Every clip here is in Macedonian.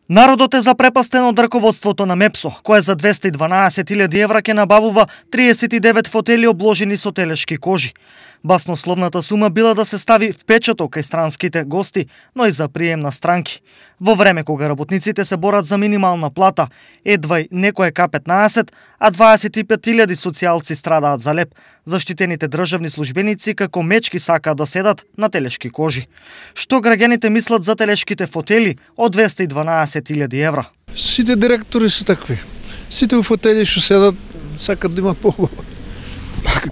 Народот е запрепастен од раководството на Мепсо, кое за 212.000 евра ќе набавува 39 фотели обложени со телешки кожи. Баснословната сума била да се стави впечаток кај странските гости, но и за прием на странки. Во време кога работниците се борат за минимална плата, едвај некое К-15, а 25.000 социјалци страдаат за леп. Заштитените државни службеници како мечки сакаат да седат на телешки кожи. Што граѓаните мислат за телешките фотели од 212.000 евра? Сите директори се такви. Сите у фотели што седат сакат да има побава.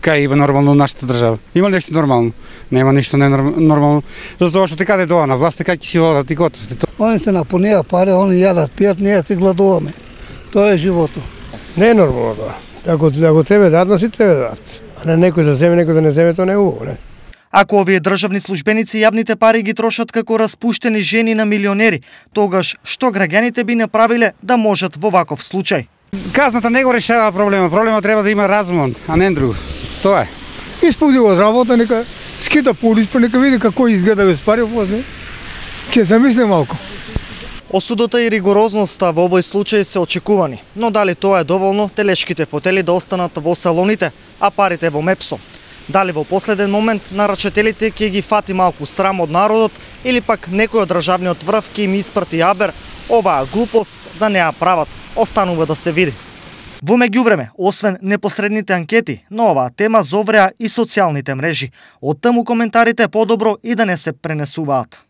Кај има нормално нашата држава? Има ли нешто нормално? Нема ништо нормално. Затоа што ти каде тоа на власт, кај ќе си одат и готов сте. Они се напунија пари, они јадат, пијат, ние се гладуваме. Тоа е животот. Не е нормално тоа. Ако треба да дадат, си треба да дадат. А не некој да земе, некој да не земе, тоа не е убаво, не? Ако овие државни службеници јавните пари ги трошат како распуштени жени на милионери, тогаш што граѓаните би направиле да можат во ваков случај? Казната не го решава проблемот. Проблемот треба да има разум, а не друго. Тоа е. Испуди од работа, нека скита по улица, нека види како изгледа без пари, после ќе замисли малку. Осудата и ригорозноста во овој случај се очекувани, но дали тоа е доволно телешките фотели да останат во салоните, а парите во Мепсо? Дали во последен момент нарачателите ќе ги фати малку срам од народот или пак некој од државниот врв ќе им испрати јабер, оваа глупост да не ја прават, останува да се види. Во меѓувреме, освен непосредните анкети, на оваа тема зовреа и социјалните мрежи. Оттаму коментарите подобро и да не се пренесуваат.